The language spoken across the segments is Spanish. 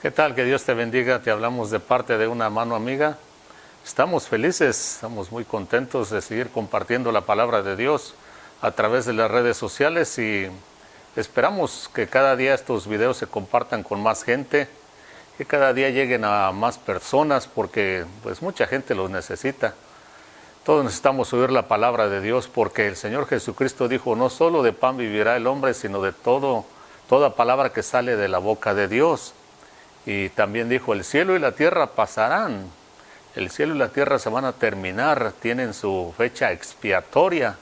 ¿Qué tal? Que Dios te bendiga. Te hablamos de parte de una mano amiga. Estamos felices, estamos muy contentos de seguir compartiendo la palabra de Dios a través de las redes sociales y esperamos que cada día estos videos se compartan con más gente, que cada día lleguen a más personas porque pues mucha gente los necesita. Todos necesitamos oír la palabra de Dios porque el Señor Jesucristo dijo: no solo de pan vivirá el hombre, sino de toda palabra que sale de la boca de Dios. Y también dijo: el cielo y la tierra pasarán, el cielo y la tierra se van a terminar, tienen su fecha expiatoria.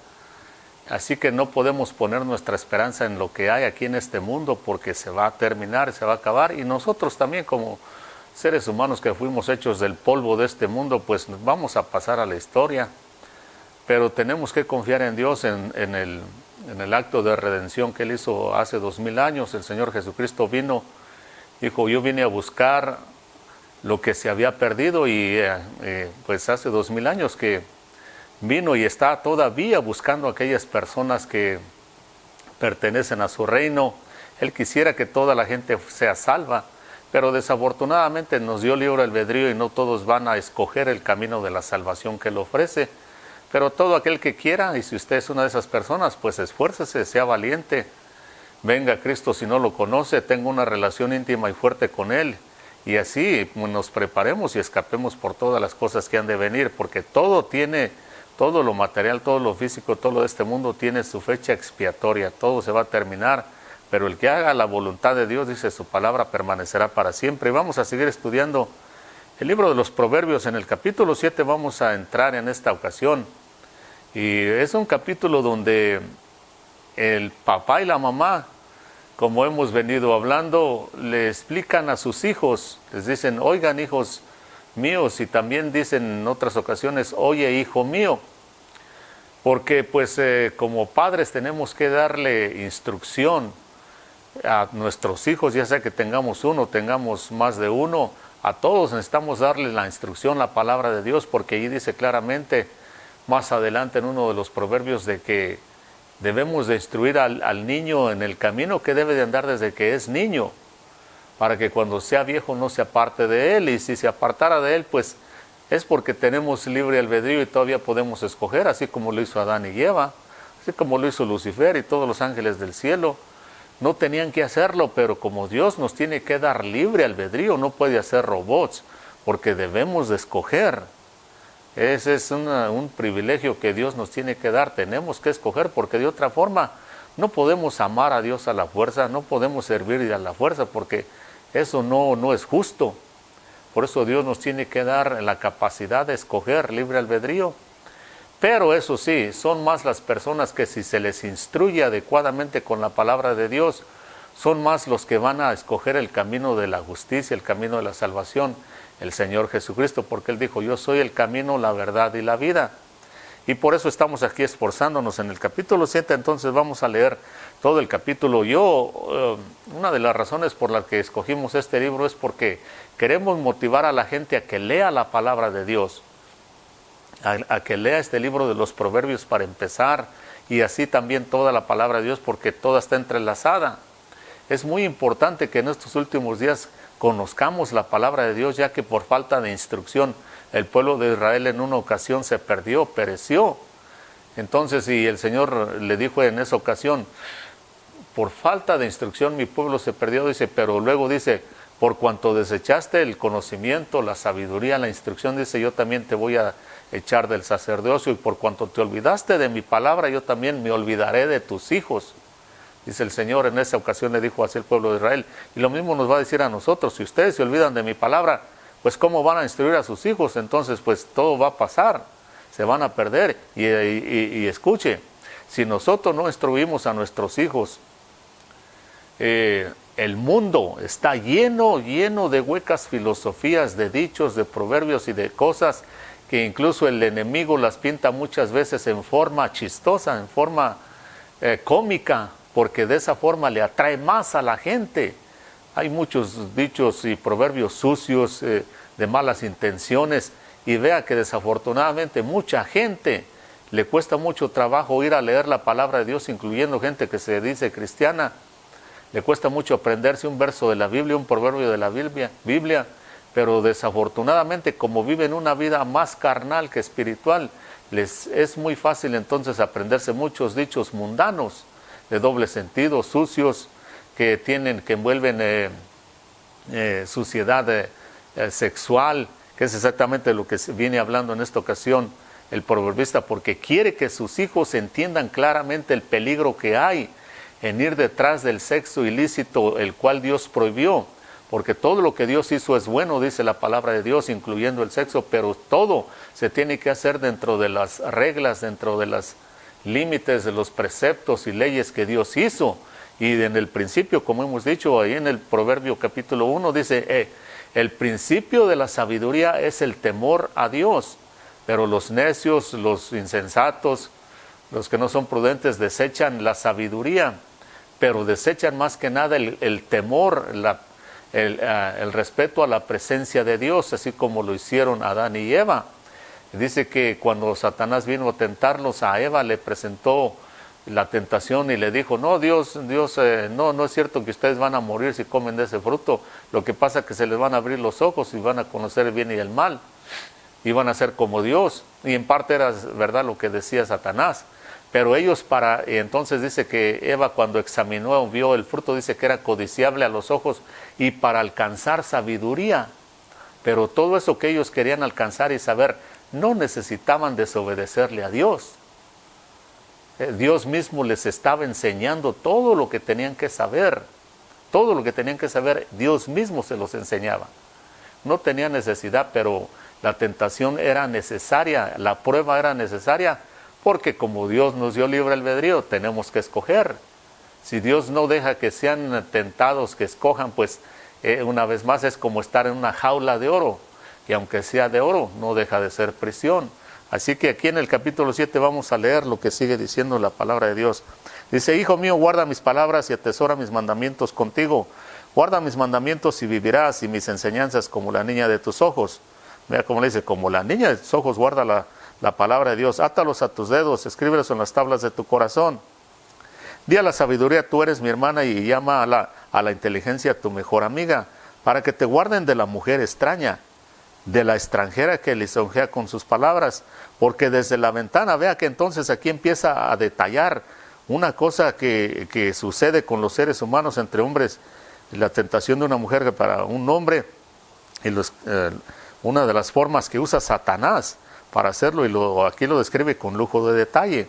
Así que no podemos poner nuestra esperanza en lo que hay aquí en este mundo porque se va a terminar, se va a acabar. Y nosotros también, como seres humanos que fuimos hechos del polvo de este mundo, pues vamos a pasar a la historia. Pero tenemos que confiar en Dios, en el acto de redención que Él hizo hace 2000 años. El Señor Jesucristo vino, dijo: yo vine a buscar lo que se había perdido, y pues hace 2000 años que vino y está todavía buscando a aquellas personas que pertenecen a su reino. Él quisiera que toda la gente sea salva, pero desafortunadamente nos dio libre albedrío y no todos van a escoger el camino de la salvación que Él ofrece. Pero todo aquel que quiera, y si usted es una de esas personas, pues esfuércese, sea valiente. Venga a Cristo si no lo conoce, tenga una relación íntima y fuerte con Él, y así nos preparemos y escapemos por todas las cosas que han de venir, porque todo lo material, todo lo físico, todo lo de este mundo tiene su fecha expiatoria, todo se va a terminar, pero el que haga la voluntad de Dios, dice su palabra, permanecerá para siempre. Y vamos a seguir estudiando el libro de los Proverbios. En el capítulo 7 vamos a entrar en esta ocasión, y es un capítulo donde el papá y la mamá, como hemos venido hablando, le explican a sus hijos, les dicen: oigan, hijos míos, y también dicen en otras ocasiones: oye, hijo mío, porque pues como padres tenemos que darle instrucción a nuestros hijos, ya sea que tengamos uno, tengamos más de uno, a todos necesitamos darle la instrucción, la palabra de Dios, porque ahí dice claramente más adelante en uno de los proverbios de que debemos de instruir al niño en el camino que debe de andar desde que es niño, para que cuando sea viejo no se aparte de él. Y si se apartara de él, pues es porque tenemos libre albedrío y todavía podemos escoger, así como lo hizo Adán y Eva, así como lo hizo Lucifer y todos los ángeles del cielo. No tenían que hacerlo, pero como Dios nos tiene que dar libre albedrío, no puede hacer robots, porque debemos de escoger. Ese es un privilegio que Dios nos tiene que dar. Tenemos que escoger, porque de otra forma no podemos amar a Dios a la fuerza, no podemos servir a la fuerza, porque eso no es justo. Por eso Dios nos tiene que dar la capacidad de escoger, libre albedrío. Pero eso sí, son más las personas que, si se les instruye adecuadamente con la palabra de Dios, son más los que van a escoger el camino de la justicia, el camino de la salvación, el Señor Jesucristo, porque Él dijo: yo soy el camino, la verdad y la vida. Y por eso estamos aquí esforzándonos en el capítulo 7. Entonces vamos a leer todo el capítulo. Una de las razones por las que escogimos este libro es porque queremos motivar a la gente a que lea la palabra de Dios, a que lea este libro de los Proverbios para empezar, y así también toda la palabra de Dios, porque toda está entrelazada. Es muy importante que en estos últimos días conozcamos la palabra de Dios, ya que por falta de instrucción el pueblo de Israel en una ocasión se perdió, pereció. Entonces, y el Señor le dijo en esa ocasión: por falta de instrucción mi pueblo se perdió, dice, pero luego dice: por cuanto desechaste el conocimiento, la sabiduría, la instrucción, dice, yo también te voy a echar del sacerdocio, y por cuanto te olvidaste de mi palabra, yo también me olvidaré de tus hijos. Dice el Señor, en esa ocasión le dijo así al pueblo de Israel, y lo mismo nos va a decir a nosotros: si ustedes se olvidan de mi palabra, pues ¿cómo van a instruir a sus hijos? Entonces pues todo va a pasar, se van a perder. Y escuche, si nosotros no instruimos a nuestros hijos, el mundo está lleno de huecas filosofías, de dichos, de proverbios y de cosas que incluso el enemigo las pinta muchas veces en forma chistosa, en forma cómica, porque de esa forma le atrae más a la gente. Hay muchos dichos y proverbios sucios, de malas intenciones, y vea que desafortunadamente mucha gente le cuesta mucho trabajo ir a leer la palabra de Dios, incluyendo gente que se dice cristiana, le cuesta mucho aprenderse un verso de la Biblia, un proverbio de la Biblia, pero desafortunadamente como viven una vida más carnal que espiritual, les es muy fácil entonces aprenderse muchos dichos mundanos, de doble sentido, sucios, que envuelven suciedad sexual, que es exactamente lo que viene hablando en esta ocasión el proverbista, porque quiere que sus hijos entiendan claramente el peligro que hay en ir detrás del sexo ilícito, el cual Dios prohibió, porque todo lo que Dios hizo es bueno, dice la palabra de Dios, incluyendo el sexo, pero todo se tiene que hacer dentro de las reglas, dentro de los límites, de los preceptos y leyes que Dios hizo. Y en el principio, como hemos dicho ahí en el Proverbio capítulo 1, dice, el principio de la sabiduría es el temor a Dios, pero los necios, los insensatos, los que no son prudentes desechan la sabiduría, pero desechan más que nada el temor, el respeto a la presencia de Dios, así como lo hicieron Adán y Eva. Dice que cuando Satanás vino a tentarlos, a Eva le presentó la tentación y le dijo, no, Dios, no es cierto que ustedes van a morir si comen de ese fruto, lo que pasa es que se les van a abrir los ojos y van a conocer el bien y el mal, y van a ser como Dios. Y en parte era verdad lo que decía Satanás, pero ellos y entonces dice que Eva cuando examinó, vio el fruto, dice que era codiciable a los ojos y para alcanzar sabiduría, pero todo eso que ellos querían alcanzar y saber, no necesitaban desobedecerle a Dios. Dios mismo les estaba enseñando todo lo que tenían que saber. Todo lo que tenían que saber, Dios mismo se los enseñaba. No tenía necesidad, pero la tentación era necesaria, la prueba era necesaria, porque como Dios nos dio libre albedrío, tenemos que escoger. Si Dios no deja que sean tentados, que escojan, pues una vez más es como estar en una jaula de oro, y aunque sea de oro, no deja de ser prisión. Así que aquí en el capítulo 7 vamos a leer lo que sigue diciendo la palabra de Dios. Dice, hijo mío, guarda mis palabras y atesora mis mandamientos contigo. Guarda mis mandamientos y vivirás, y mis enseñanzas como la niña de tus ojos. Mira cómo le dice, como la niña de tus ojos, guarda la palabra de Dios. Átalos a tus dedos, escríbelos en las tablas de tu corazón. Di a la sabiduría, tú eres mi hermana, y llama a la inteligencia tu mejor amiga, para que te guarden de la mujer extraña, de la extranjera que lisonjea con sus palabras, porque desde la ventana, vea que entonces aquí empieza a detallar una cosa que sucede con los seres humanos entre hombres, la tentación de una mujer para un hombre, y una de las formas que usa Satanás para hacerlo, y aquí lo describe con lujo de detalle.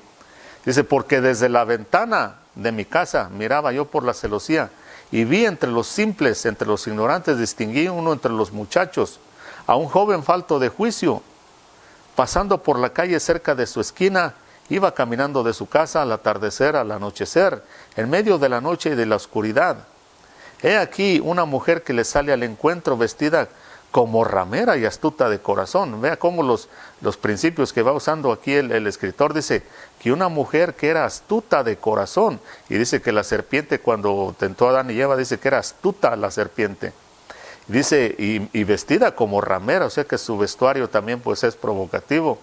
Dice, porque desde la ventana de mi casa miraba yo por la celosía, y vi entre los simples, entre los ignorantes, distinguí uno entre los muchachos, a un joven falto de juicio, pasando por la calle cerca de su esquina, iba caminando de su casa al atardecer, al anochecer, en medio de la noche y de la oscuridad. He aquí una mujer que le sale al encuentro vestida como ramera y astuta de corazón. Vea cómo los principios que va usando aquí el escritor, dice que una mujer que era astuta de corazón, y dice que la serpiente cuando tentó a Adán y Eva, dice que era astuta la serpiente. Dice, y vestida como ramera, o sea que su vestuario también pues es provocativo.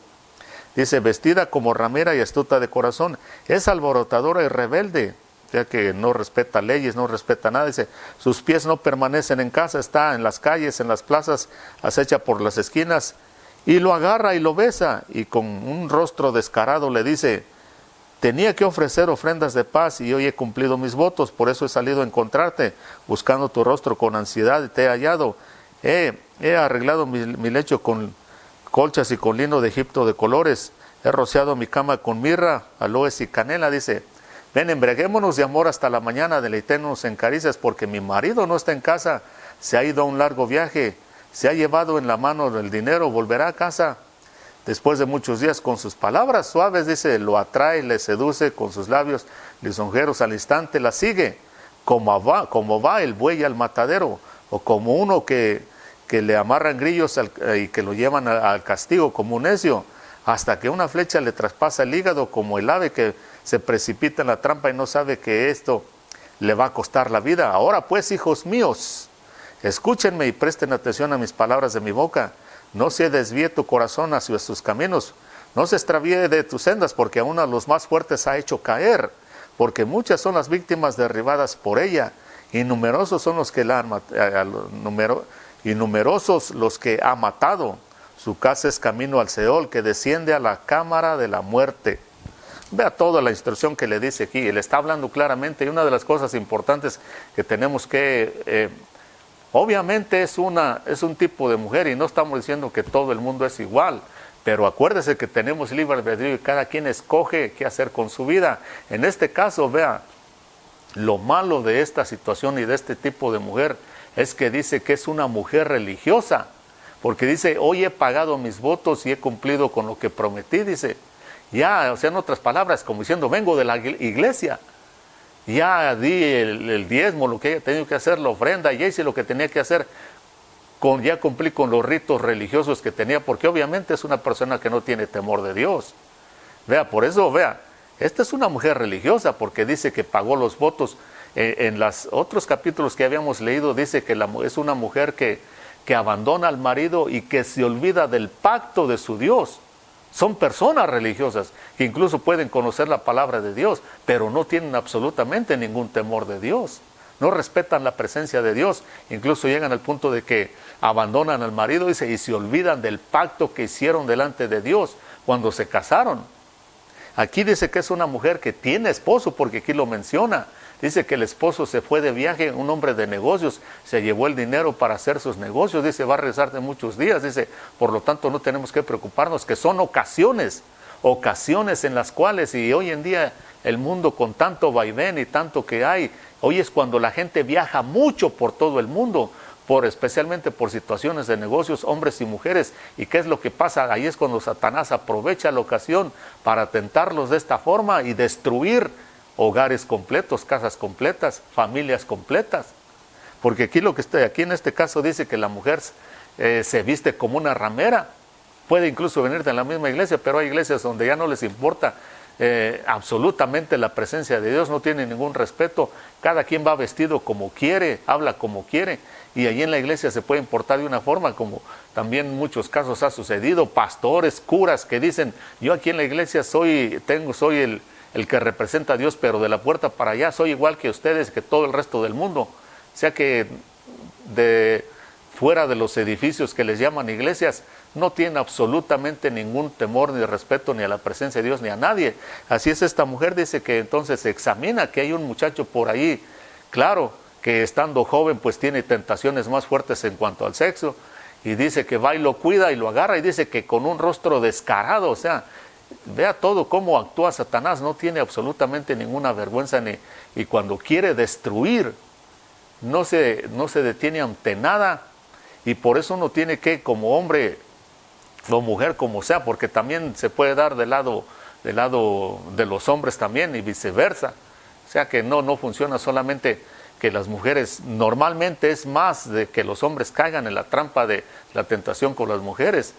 Dice, vestida como ramera y astuta de corazón, es alborotadora y rebelde, o sea que no respeta leyes, no respeta nada. Dice, sus pies no permanecen en casa, está en las calles, en las plazas, acecha por las esquinas, y lo agarra y lo besa, y con un rostro descarado le dice, tenía que ofrecer ofrendas de paz y hoy he cumplido mis votos, por eso he salido a encontrarte, buscando tu rostro con ansiedad y te he hallado. He arreglado mi lecho con colchas y con lino de Egipto de colores, he rociado mi cama con mirra, aloes y canela. Dice, ven, embriaguémonos de amor hasta la mañana, deleitémonos en caricias, porque mi marido no está en casa, se ha ido a un largo viaje, se ha llevado en la mano el dinero, volverá a casa. Después de muchos días, con sus palabras suaves, dice, lo atrae, le seduce, con sus labios lisonjeros al instante la sigue, como va el buey al matadero, o como uno que le amarran grillos y que lo llevan al castigo como un necio, hasta que una flecha le traspasa el hígado, como el ave que se precipita en la trampa y no sabe que esto le va a costar la vida. Ahora pues, hijos míos, escúchenme y presten atención a mis palabras de mi boca. No se desvíe tu corazón hacia sus caminos, no se extravíe de tus sendas, porque aún a los más fuertes ha hecho caer, porque muchas son las víctimas derribadas por ella, y numerosos son los que la han y numerosos los que ha matado. Su casa es camino al Seol, que desciende a la cámara de la muerte. Vea toda la instrucción que le dice aquí. Él está hablando claramente, y una de las cosas importantes que tenemos que... obviamente es un tipo de mujer, y no estamos diciendo que todo el mundo es igual, pero acuérdese que tenemos libre albedrío y cada quien escoge qué hacer con su vida. En este caso, vea, lo malo de esta situación y de este tipo de mujer es que dice que es una mujer religiosa, porque dice, hoy he pagado mis votos y he cumplido con lo que prometí, dice, ya, o sea, en otras palabras, como diciendo, vengo de la iglesia, ya di el diezmo, lo que haya tenido que hacer, la ofrenda, ya hice lo que tenía que hacer, ya cumplí con los ritos religiosos que tenía, porque obviamente es una persona que no tiene temor de Dios. Vea, por eso, vea, esta es una mujer religiosa, porque dice que pagó los votos. En los otros capítulos que habíamos leído, dice que es una mujer que abandona al marido y que se olvida del pacto de su Dios. Son personas religiosas que incluso pueden conocer la palabra de Dios, pero no tienen absolutamente ningún temor de Dios. No respetan la presencia de Dios. Incluso llegan al punto de que abandonan al marido, dice, y se olvidan del pacto que hicieron delante de Dios cuando se casaron. Aquí dice que es una mujer que tiene esposo, porque aquí lo menciona. Dice que el esposo se fue de viaje, un hombre de negocios, se llevó el dinero para hacer sus negocios, dice, va a regresar de muchos días, dice, por lo tanto no tenemos que preocuparnos, que son ocasiones en las cuales, y hoy en día el mundo con tanto vaivén y tanto que hay, hoy es cuando la gente viaja mucho por todo el mundo, especialmente por situaciones de negocios, hombres y mujeres. ¿Y qué es lo que pasa? Ahí es cuando Satanás aprovecha la ocasión para tentarlos de esta forma y destruir hogares completos, casas completas, familias completas. Porque aquí en este caso dice que la mujer se viste como una ramera. Puede incluso venir de la misma iglesia, pero hay iglesias donde ya no les importa absolutamente la presencia de Dios, no tiene ningún respeto. Cada quien va vestido como quiere, habla como quiere, y allí en la iglesia se puede importar de una forma, como también en muchos casos ha sucedido. Pastores, curas que dicen, yo aquí en la iglesia soy el que representa a Dios, pero de la puerta para allá soy igual que ustedes, que todo el resto del mundo. O sea que fuera de los edificios que les llaman iglesias, no tienen absolutamente ningún temor ni respeto ni a la presencia de Dios ni a nadie. Así es, esta mujer dice que entonces se examina que hay un muchacho por ahí, claro, que estando joven pues tiene tentaciones más fuertes en cuanto al sexo, y dice que va y lo cuida y lo agarra, y dice que con un rostro descarado, o sea, vea todo cómo actúa Satanás, no tiene absolutamente ninguna vergüenza, y cuando quiere destruir, no se detiene ante nada, y por eso uno tiene que, como hombre o mujer, como sea, porque también se puede dar del lado de los hombres también y viceversa. O sea que no funciona solamente que las mujeres, normalmente es más de que los hombres caigan en la trampa de la tentación con las mujeres,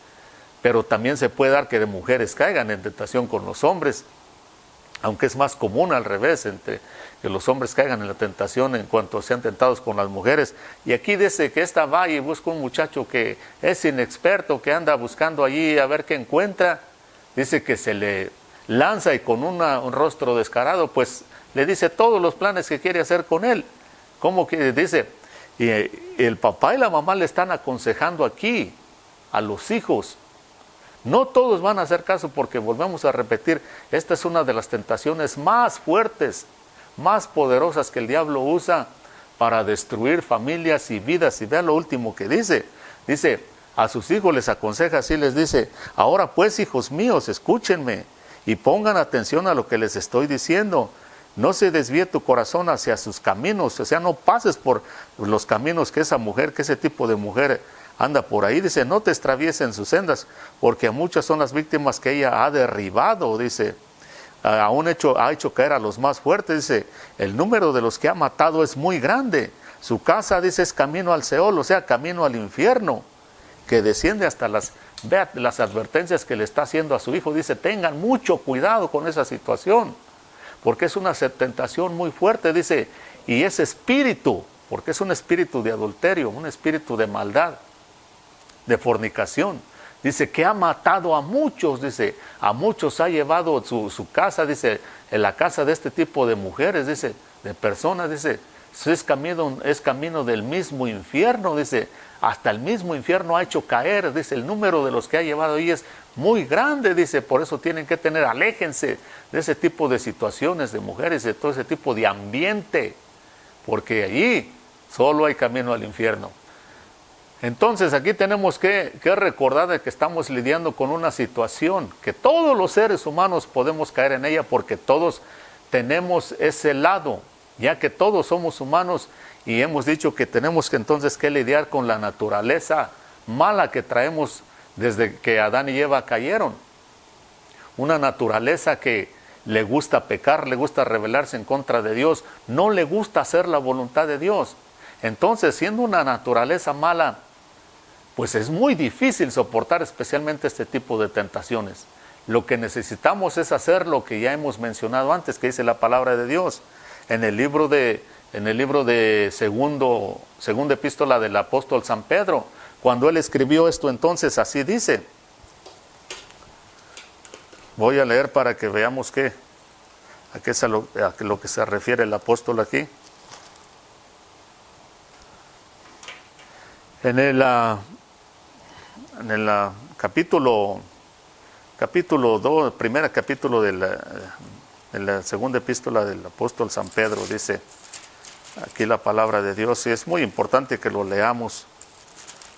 pero también se puede dar que de mujeres caigan en tentación con los hombres, aunque es más común al revés, que los hombres caigan en la tentación en cuanto sean tentados con las mujeres. Y aquí dice que esta va y busca un muchacho que es inexperto, que anda buscando allí a ver qué encuentra. Dice que se le lanza y con un rostro descarado, pues le dice todos los planes que quiere hacer con él. ¿Cómo que dice? Y el papá y la mamá le están aconsejando aquí a los hijos. No todos van a hacer caso, porque volvemos a repetir, esta es una de las tentaciones más fuertes, más poderosas que el diablo usa para destruir familias y vidas. Y vean lo último que dice. Dice, a sus hijos les aconseja así, les dice, ahora pues, hijos míos, escúchenme y pongan atención a lo que les estoy diciendo. No se desvíe tu corazón hacia sus caminos, o sea, no pases por los caminos que ese tipo de mujer anda por ahí. Dice, no te extravíes en sus sendas, porque muchas son las víctimas que ella ha derribado, dice, ha hecho caer a los más fuertes, dice, el número de los que ha matado es muy grande, su casa, dice, es camino al Seol, o sea, camino al infierno, que desciende hasta vea las advertencias que le está haciendo a su hijo. Dice, tengan mucho cuidado con esa situación, porque es una tentación muy fuerte, dice, y ese espíritu, porque es un espíritu de adulterio, un espíritu de maldad, de fornicación, dice que ha matado a muchos, dice, a muchos ha llevado su casa, dice, en la casa de este tipo de mujeres, dice, de personas, dice, es camino del mismo infierno, dice, hasta el mismo infierno ha hecho caer, dice, el número de los que ha llevado ahí es muy grande, dice, por eso tienen que aléjense de ese tipo de situaciones, de mujeres, de todo ese tipo de ambiente, porque allí solo hay camino al infierno. Entonces aquí tenemos que recordar de que estamos lidiando con una situación que todos los seres humanos podemos caer en ella porque todos tenemos ese lado, ya que todos somos humanos y hemos dicho que tenemos que entonces que lidiar con la naturaleza mala que traemos desde que Adán y Eva cayeron. Una naturaleza que le gusta pecar, le gusta rebelarse en contra de Dios, no le gusta hacer la voluntad de Dios. Entonces, siendo una naturaleza mala, pues es muy difícil soportar especialmente este tipo de tentaciones. Lo que necesitamos es hacer lo que ya hemos mencionado antes, que dice la palabra de Dios. En el libro de segunda epístola del apóstol San Pedro, cuando él escribió esto, entonces así dice. Voy a leer para que veamos a qué es a lo que se refiere el apóstol aquí. En el capítulo 2, primer capítulo de la segunda epístola del apóstol San Pedro, dice aquí la palabra de Dios, y es muy importante que lo leamos,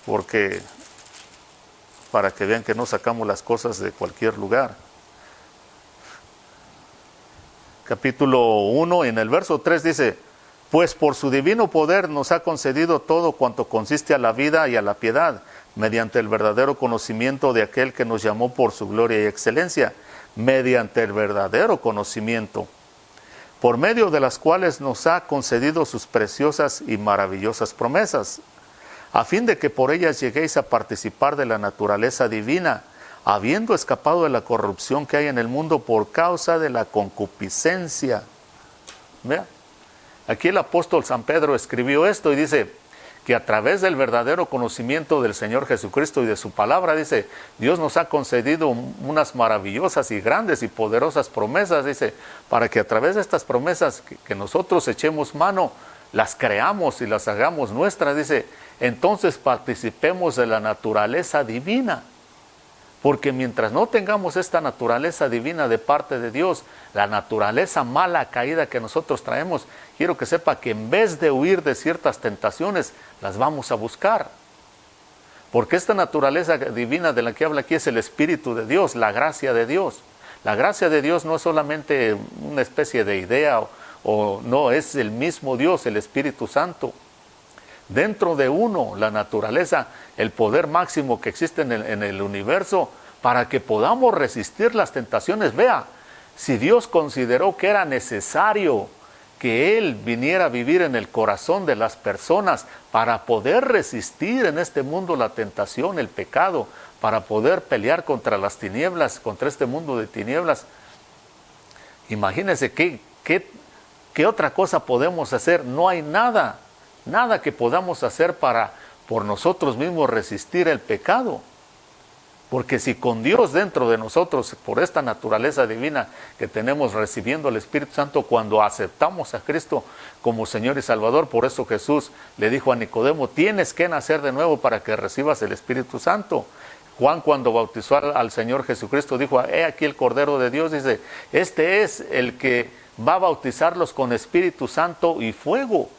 porque para que vean que no sacamos las cosas de cualquier lugar. Capítulo 1, en el verso 3 dice: pues por su divino poder nos ha concedido todo cuanto consiste a la vida y a la piedad, mediante el verdadero conocimiento de aquel que nos llamó por su gloria y excelencia, mediante el verdadero conocimiento, por medio de las cuales nos ha concedido sus preciosas y maravillosas promesas, a fin de que por ellas lleguéis a participar de la naturaleza divina, habiendo escapado de la corrupción que hay en el mundo por causa de la concupiscencia. Vea, aquí el apóstol San Pedro escribió esto y dice que a través del verdadero conocimiento del Señor Jesucristo y de su palabra, dice, Dios nos ha concedido unas maravillosas y grandes y poderosas promesas, dice, para que a través de estas promesas que nosotros echemos mano, las creamos y las hagamos nuestras, dice, entonces participemos de la naturaleza divina. Porque mientras no tengamos esta naturaleza divina de parte de Dios, la naturaleza mala, caída que nosotros traemos, quiero que sepa que en vez de huir de ciertas tentaciones, las vamos a buscar. Porque esta naturaleza divina de la que habla aquí es el Espíritu de Dios, la gracia de Dios. La gracia de Dios no es solamente una especie de idea o no, es el mismo Dios, el Espíritu Santo. Dentro de uno, la naturaleza, el poder máximo que existe en el universo, para que podamos resistir las tentaciones. Vea, si Dios consideró que era necesario que Él viniera a vivir en el corazón de las personas para poder resistir en este mundo la tentación, el pecado, para poder pelear contra las tinieblas, contra este mundo de tinieblas, imagínense qué otra cosa podemos hacer. No hay nada que podamos hacer por nosotros mismos resistir el pecado. Porque si con Dios dentro de nosotros, por esta naturaleza divina que tenemos recibiendo el Espíritu Santo, cuando aceptamos a Cristo como Señor y Salvador, por eso Jesús le dijo a Nicodemo, tienes que nacer de nuevo para que recibas el Espíritu Santo. Juan, cuando bautizó al Señor Jesucristo, dijo, he aquí el Cordero de Dios, dice, este es el que va a bautizarlos con Espíritu Santo y fuego.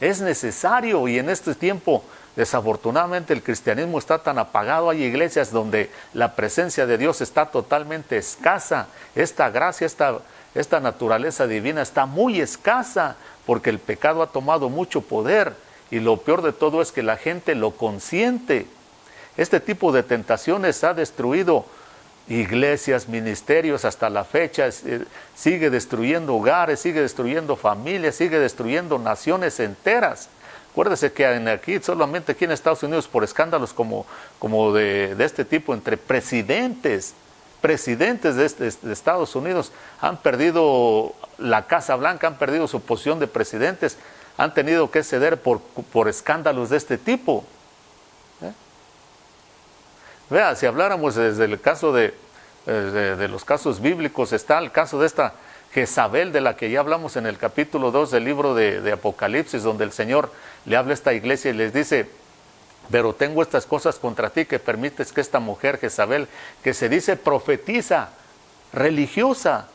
Es necesario, y en este tiempo desafortunadamente el cristianismo está tan apagado. Hay iglesias donde la presencia de Dios está totalmente escasa. Esta gracia, esta naturaleza divina está muy escasa porque el pecado ha tomado mucho poder, y lo peor de todo es que la gente lo consiente. Este tipo de tentaciones ha destruido iglesias, ministerios hasta la fecha, sigue destruyendo hogares, sigue destruyendo familias, sigue destruyendo naciones enteras. Acuérdese que solamente aquí en Estados Unidos, por escándalos como de este tipo entre presidentes de Estados Unidos, han perdido la Casa Blanca, han perdido su posición de presidentes, han tenido que ceder por escándalos de este tipo. Vea, si habláramos desde el caso de los casos bíblicos, está el caso de Jezabel, de la que ya hablamos en el capítulo 2 del libro de Apocalipsis, donde el Señor le habla a esta iglesia y les dice: pero tengo estas cosas contra ti, que permites que esta mujer Jezabel, que se dice profetiza, religiosa,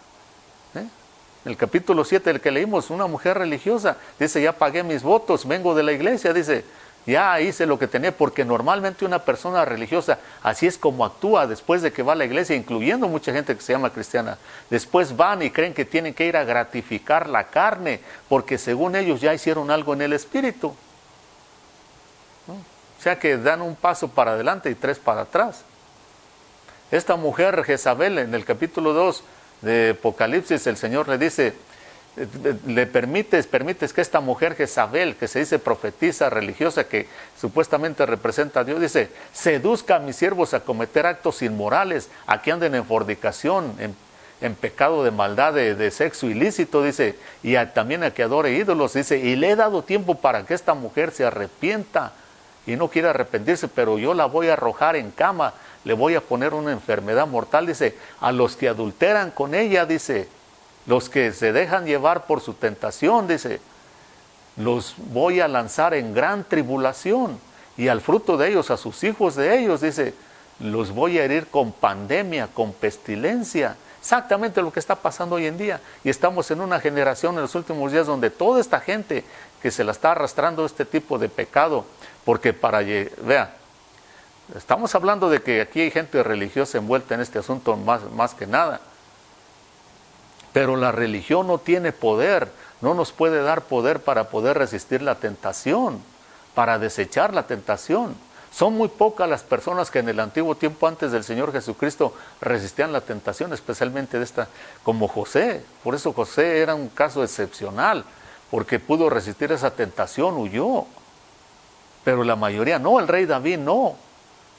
el capítulo 7 del que leímos, una mujer religiosa, dice: ya pagué mis votos, vengo de la iglesia, dice, ya hice lo que tenía, porque normalmente una persona religiosa así es como actúa después de que va a la iglesia, incluyendo mucha gente que se llama cristiana. Después van y creen que tienen que ir a gratificar la carne, porque según ellos ya hicieron algo en el espíritu, ¿no? O sea que dan un paso para adelante y 3 para atrás. Esta mujer Jezabel, en el capítulo 2 de Apocalipsis, el Señor le dice: permites que esta mujer Jezabel, que se dice profetisa religiosa, que supuestamente representa a Dios, dice, seduzca a mis siervos a cometer actos inmorales, a que anden en fornicación, en pecado de maldad, de sexo ilícito, dice, y también a que adore ídolos, dice, y le he dado tiempo para que esta mujer se arrepienta, y no quiere arrepentirse, pero yo la voy a arrojar en cama, le voy a poner una enfermedad mortal, dice, a los que adulteran con ella, dice, los que se dejan llevar por su tentación, dice, los voy a lanzar en gran tribulación, y al fruto de ellos, a sus hijos de ellos, dice, los voy a herir con pandemia, con pestilencia. Exactamente lo que está pasando hoy en día. Y estamos en una generación en los últimos días donde toda esta gente que se la está arrastrando este tipo de pecado, porque vea, estamos hablando de que aquí hay gente religiosa envuelta en este asunto más que nada. Pero la religión no tiene poder, no nos puede dar poder para poder resistir la tentación, para desechar la tentación. Son muy pocas las personas que en el antiguo tiempo, antes del Señor Jesucristo, resistían la tentación, especialmente de esta, como José. Por eso José era un caso excepcional, porque pudo resistir esa tentación, huyó. Pero la mayoría no, el rey David no.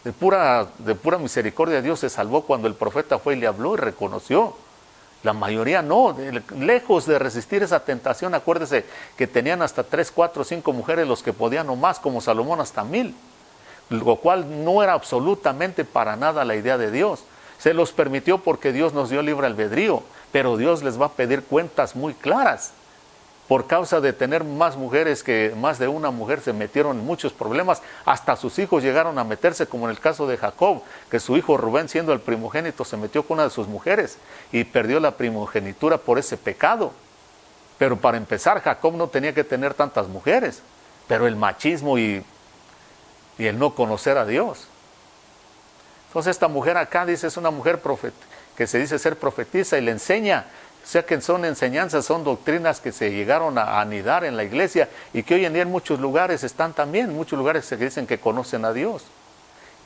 De pura misericordia Dios se salvó cuando el profeta fue y le habló y reconoció. La mayoría no, lejos de resistir esa tentación. Acuérdese que tenían hasta 3, 4, 5 mujeres los que podían, o más, como Salomón hasta 1000, lo cual no era absolutamente para nada la idea de Dios. Se los permitió porque Dios nos dio libre albedrío, pero Dios les va a pedir cuentas muy claras. Por causa de tener más mujeres, que más de una mujer, se metieron en muchos problemas, hasta sus hijos llegaron a meterse, como en el caso de Jacob, que su hijo Rubén, siendo el primogénito, se metió con una de sus mujeres y perdió la primogenitura por ese pecado. Pero para empezar, Jacob no tenía que tener tantas mujeres, pero el machismo y el no conocer a Dios. Entonces esta mujer acá dice, es una mujer que se dice ser profetisa y le enseña. O sea que son enseñanzas, son doctrinas que se llegaron a anidar en la iglesia y que hoy en día en muchos lugares están también, muchos lugares se dicen que conocen a Dios.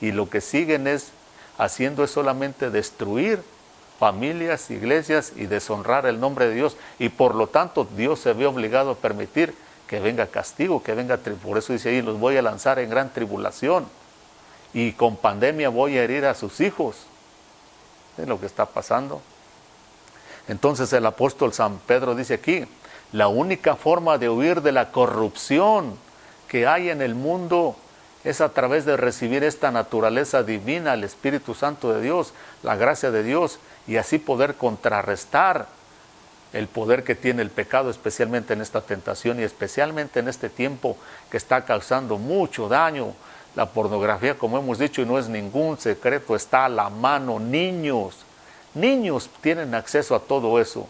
Y lo que siguen haciendo es solamente destruir familias, iglesias y deshonrar el nombre de Dios. Y por lo tanto Dios se ve obligado a permitir que venga castigo, que venga por eso dice ahí, los voy a lanzar en gran tribulación y con pandemia voy a herir a sus hijos. Es lo que está pasando. Entonces el apóstol San Pedro dice aquí, la única forma de huir de la corrupción que hay en el mundo es a través de recibir esta naturaleza divina, el Espíritu Santo de Dios, la gracia de Dios, y así poder contrarrestar el poder que tiene el pecado, especialmente en esta tentación y especialmente en este tiempo que está causando mucho daño. La pornografía, como hemos dicho, y no es ningún secreto, está a la mano. Niños tienen acceso a todo eso.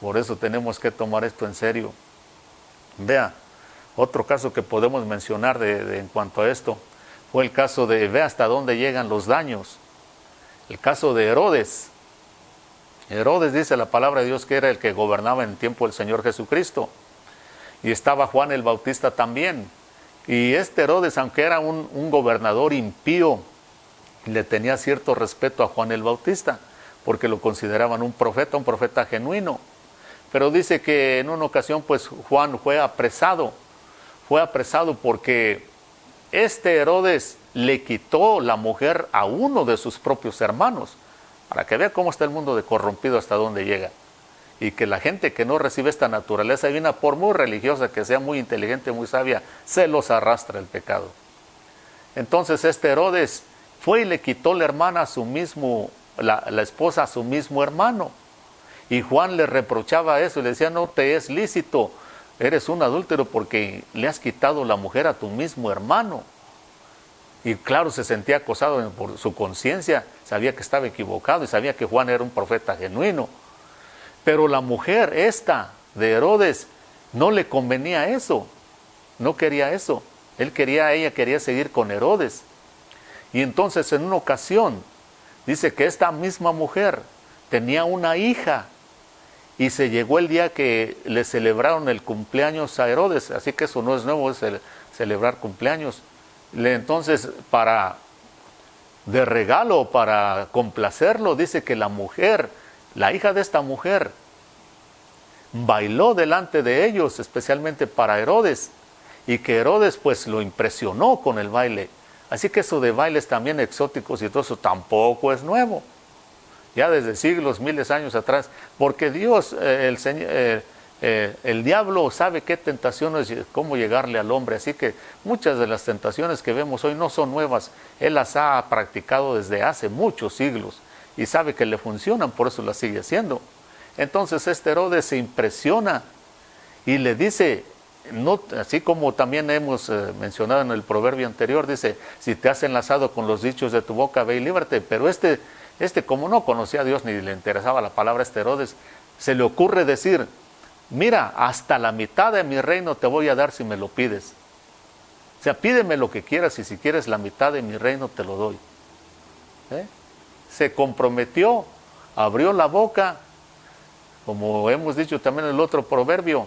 Por eso tenemos que tomar esto en serio. Vea, otro caso que podemos mencionar en cuanto a esto fue el caso vea hasta dónde llegan los daños. El caso de Herodes. Herodes, dice la palabra de Dios, que era el que gobernaba en el tiempo del Señor Jesucristo. Y estaba Juan el Bautista también. Y este Herodes, aunque era un gobernador impío, le tenía cierto respeto a Juan el Bautista, porque lo consideraban un profeta genuino. Pero dice que en una ocasión, pues Juan fue apresado porque este Herodes le quitó la mujer a uno de sus propios hermanos, para que vea cómo está el mundo de corrompido, hasta dónde llega. Y que la gente que no recibe esta naturaleza divina, por muy religiosa que sea, muy inteligente, muy sabia, se los arrastra el pecado. Entonces este Herodes fue y le quitó la hermana a su mismo, la esposa a su mismo hermano. Y Juan le reprochaba eso y le decía, no te es lícito, eres un adúltero porque le has quitado la mujer a tu mismo hermano. Y claro, se sentía acosado por su conciencia, sabía que estaba equivocado y sabía que Juan era un profeta genuino. Pero la mujer esta de Herodes no le convenía eso, no quería eso. Ella quería seguir con Herodes. Y entonces en una ocasión dice que esta misma mujer tenía una hija y se llegó el día que le celebraron el cumpleaños a Herodes, así que eso no es nuevo, es celebrar cumpleaños. Entonces, de regalo, para complacerlo, dice que la mujer, la hija de esta mujer, bailó delante de ellos, especialmente para Herodes, y que Herodes pues lo impresionó con el baile. Así que eso de bailes también exóticos y todo eso tampoco es nuevo. Ya desde siglos, miles de años atrás, porque Dios, el diablo sabe qué tentaciones, cómo llegarle al hombre, así que muchas de las tentaciones que vemos hoy no son nuevas, él las ha practicado desde hace muchos siglos y sabe que le funcionan, por eso las sigue haciendo. Entonces Herodes se impresiona y le dice, no, así como también hemos mencionado en el proverbio anterior, dice, si te has enlazado con los dichos de tu boca, ve y líbrate, pero como no conocía a Dios ni le interesaba la palabra, Herodes, se le ocurre decir, mira, hasta la mitad de mi reino te voy a dar si me lo pides. O sea, pídeme lo que quieras y si quieres la mitad de mi reino te lo doy. Se comprometió, abrió la boca, como hemos dicho también en el otro proverbio,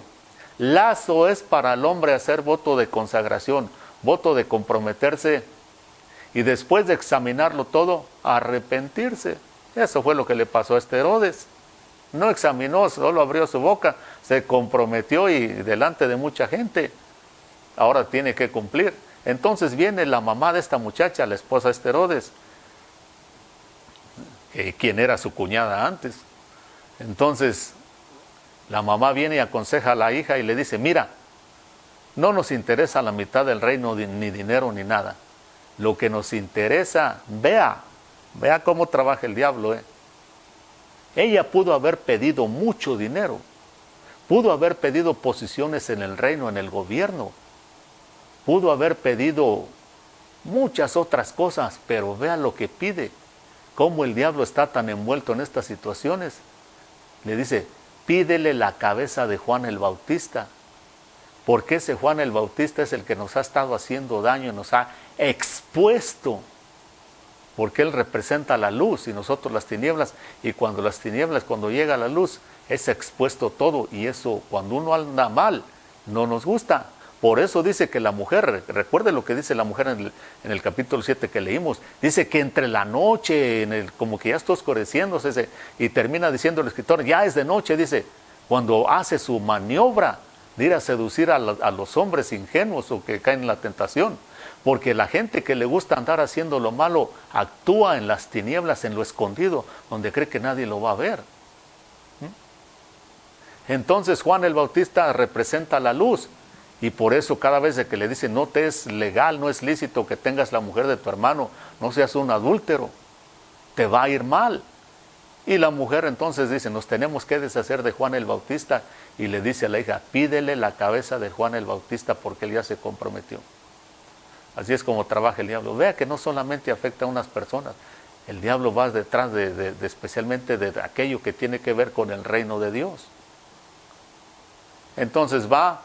lazo es para el hombre hacer voto de consagración, voto de comprometerse y después de examinarlo todo, arrepentirse. Eso fue lo que le pasó a Herodes. No examinó, solo abrió su boca, se comprometió y delante de mucha gente, ahora tiene que cumplir. Entonces viene la mamá de esta muchacha, la esposa de Herodes, quien era su cuñada antes. Entonces la mamá viene y aconseja a la hija y le dice, mira, no nos interesa la mitad del reino, ni dinero ni nada. Lo que nos interesa, vea cómo trabaja el diablo. Ella pudo haber pedido mucho dinero, pudo haber pedido posiciones en el reino, en el gobierno, pudo haber pedido muchas otras cosas, pero vea lo que pide, cómo el diablo está tan envuelto en estas situaciones. Le dice, pídele la cabeza de Juan el Bautista, porque ese Juan el Bautista es el que nos ha estado haciendo daño, nos ha expuesto, porque él representa la luz y nosotros las tinieblas, y cuando llega la luz, es expuesto todo, y eso cuando uno anda mal, no nos gusta. Por eso dice que la mujer, recuerde lo que dice la mujer en el capítulo 7 que leímos, dice que entre la noche, como que ya está oscureciéndose, y termina diciendo el escritor, ya es de noche, dice, cuando hace su maniobra de ir a seducir a los hombres ingenuos o que caen en la tentación. Porque la gente que le gusta andar haciendo lo malo actúa en las tinieblas, en lo escondido, donde cree que nadie lo va a ver. Entonces Juan el Bautista representa la luz, y por eso cada vez que le dicen, no te es legal, no es lícito que tengas la mujer de tu hermano, no seas un adúltero, te va a ir mal. Y la mujer entonces dice, nos tenemos que deshacer de Juan el Bautista, y le dice a la hija, pídele la cabeza de Juan el Bautista porque él ya se comprometió. Así es como trabaja el diablo. Vea que no solamente afecta a unas personas, el diablo va detrás especialmente de aquello que tiene que ver con el reino de Dios. Entonces va,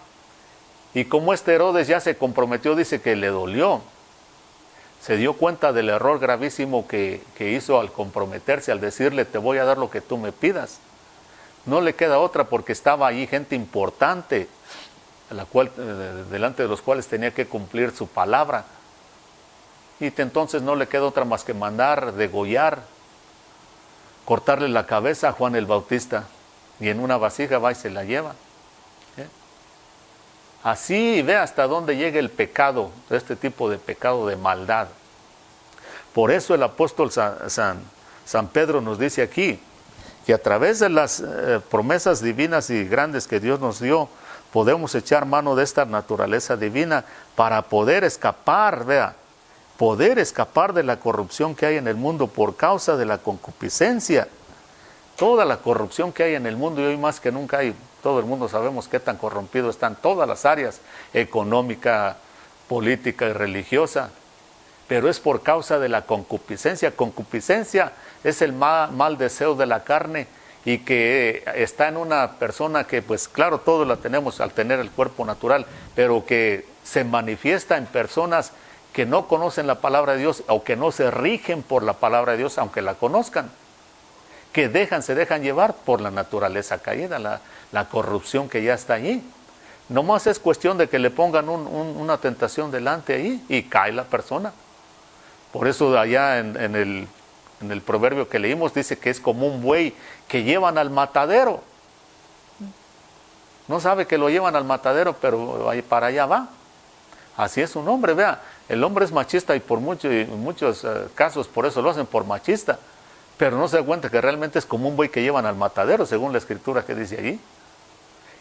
y como Herodes ya se comprometió, dice que le dolió, se dio cuenta del error gravísimo que hizo al comprometerse, al decirle, te voy a dar lo que tú me pidas. No le queda otra, porque estaba allí gente importante, delante de los cuales tenía que cumplir su palabra. Y entonces no le queda otra más que mandar degollar, cortarle la cabeza a Juan el Bautista, y en una vasija va y se la lleva. Así ve hasta dónde llega el pecado, este tipo de pecado de maldad. Por eso el apóstol San Pedro nos dice aquí, que a través de las promesas divinas y grandes que Dios nos dio, podemos echar mano de esta naturaleza divina para poder escapar, poder escapar de la corrupción que hay en el mundo por causa de la concupiscencia toda la corrupción que hay en el mundo, y hoy más que nunca hay, todo el mundo sabemos qué tan corrompido están todas las áreas, económica, política y religiosa, pero es por causa de la concupiscencia. Concupiscencia es el mal deseo de la carne, y que está en una persona que, pues claro, todos la tenemos al tener el cuerpo natural, pero que se manifiesta en personas que no conocen la palabra de Dios o que no se rigen por la palabra de Dios, aunque la conozcan, que se dejan llevar por la naturaleza caída, la corrupción que ya está allí. Nomás es cuestión de que le pongan una tentación delante ahí y cae la persona. Por eso allá en el proverbio que leímos dice que es como un buey que llevan al matadero. No sabe que lo llevan al matadero, pero para allá va. Así es un hombre, vea, el hombre es machista y por muchos casos por eso lo hacen, por machista, pero no se da cuenta que realmente es como un buey que llevan al matadero, según la escritura que dice allí.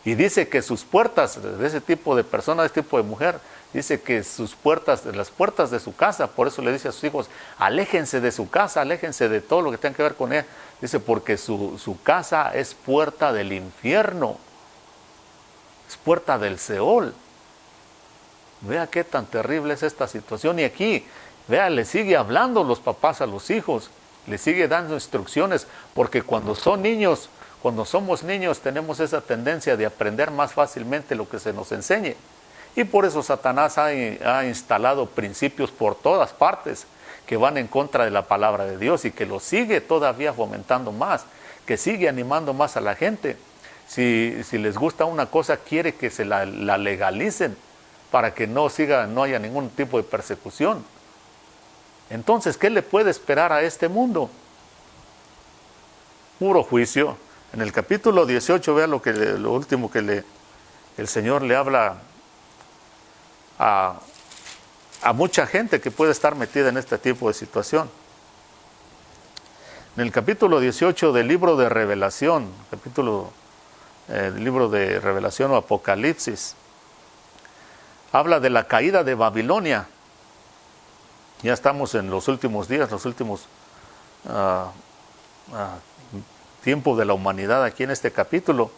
Y dice que sus puertas, de ese tipo de persona, de ese tipo de mujer, dice que sus puertas, las puertas de su casa, por eso le dice a sus hijos, aléjense de su casa, aléjense de todo lo que tenga que ver con ella. Dice, porque su casa es puerta del infierno, es puerta del Seol. Vea qué tan terrible es esta situación. Y aquí, vea, le sigue hablando los papás a los hijos, le sigue dando instrucciones, porque cuando son niños, cuando somos niños, tenemos esa tendencia de aprender más fácilmente lo que se nos enseñe. Y por eso Satanás ha instalado principios por todas partes que van en contra de la palabra de Dios y que lo sigue todavía fomentando más, que sigue animando más a la gente. Si les gusta una cosa, quiere que se la legalicen para que no haya ningún tipo de persecución. Entonces, ¿qué le puede esperar a este mundo? Puro juicio. En el capítulo 18, vea lo último que el Señor le habla a mucha gente que puede estar metida en este tipo de situación. En el capítulo 18 del libro de Revelación, del libro de Revelación o Apocalipsis, habla de la caída de Babilonia. Ya estamos en los últimos días, los últimos tiempos de la humanidad aquí en este capítulo.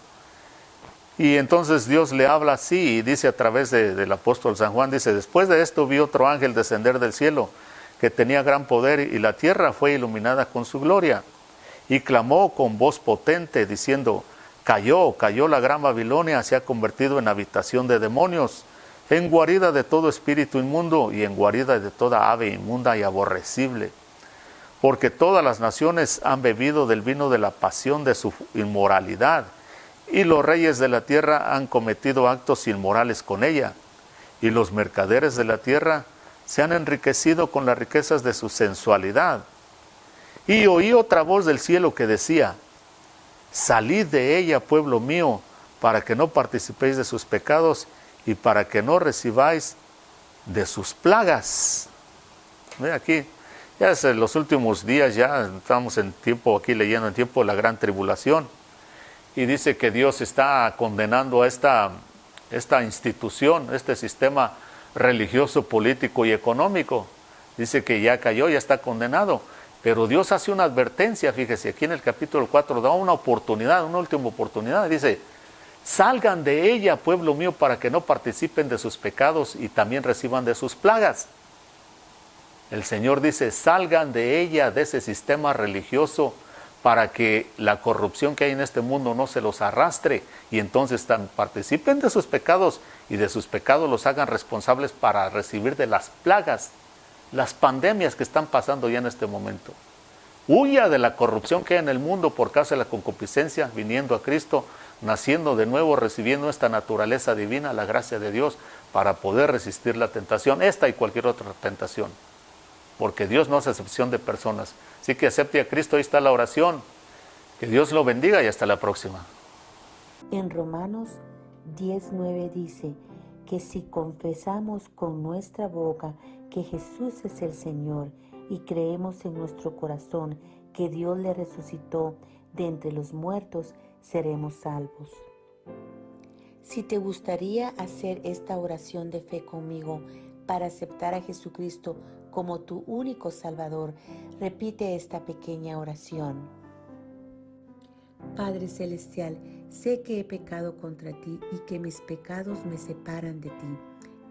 Y entonces Dios le habla así y dice a través del apóstol San Juan, dice, después de esto vi otro ángel descender del cielo, que tenía gran poder, y la tierra fue iluminada con su gloria. Y clamó con voz potente, diciendo, cayó la gran Babilonia, se ha convertido en habitación de demonios, en guarida de todo espíritu inmundo y en guarida de toda ave inmunda y aborrecible. Porque todas las naciones han bebido del vino de la pasión de su inmoralidad, y los reyes de la tierra han cometido actos inmorales con ella, y los mercaderes de la tierra se han enriquecido con las riquezas de su sensualidad. Y oí otra voz del cielo que decía, salid de ella, pueblo mío, para que no participéis de sus pecados y para que no recibáis de sus plagas. Ve aquí, ya es en los últimos días, ya estamos en tiempo, aquí leyendo en tiempo de la gran tribulación. Y dice que Dios está condenando a esta institución, este sistema religioso, político y económico. Dice que ya cayó, ya está condenado. Pero Dios hace una advertencia, fíjese, aquí en el capítulo 4 da una oportunidad, una última oportunidad. Dice, salgan de ella, pueblo mío, para que no participen de sus pecados y también reciban de sus plagas. El Señor dice, salgan de ella, de ese sistema religioso, para que la corrupción que hay en este mundo no se los arrastre y entonces participen de sus pecados y de sus pecados los hagan responsables para recibir de las plagas, las pandemias que están pasando ya en este momento. Huya de la corrupción que hay en el mundo por causa de la concupiscencia, viniendo a Cristo, naciendo de nuevo, recibiendo esta naturaleza divina, la gracia de Dios, para poder resistir la tentación, esta y cualquier otra tentación. Porque Dios no hace excepción de personas. Así que acepte a Cristo, ahí está la oración. Que Dios lo bendiga y hasta la próxima. En Romanos 10:9 dice que si confesamos con nuestra boca que Jesús es el Señor y creemos en nuestro corazón que Dios le resucitó de entre los muertos, seremos salvos. Si te gustaría hacer esta oración de fe conmigo para aceptar a Jesucristo como tu único Salvador, repite esta pequeña oración. Padre Celestial, sé que he pecado contra ti y que mis pecados me separan de ti.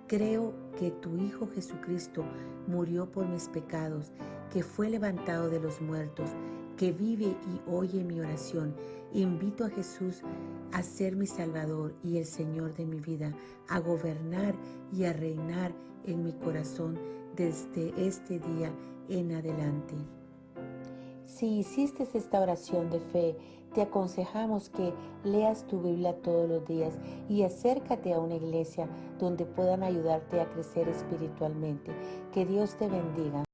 Creo que tu Hijo Jesucristo murió por mis pecados, que fue levantado de los muertos, que vive y oye mi oración. Invito a Jesús a ser mi Salvador y el Señor de mi vida, a gobernar y a reinar en mi corazón desde este día en adelante. Si hiciste esta oración de fe, te aconsejamos que leas tu Biblia todos los días y acércate a una iglesia donde puedan ayudarte a crecer espiritualmente. Que Dios te bendiga.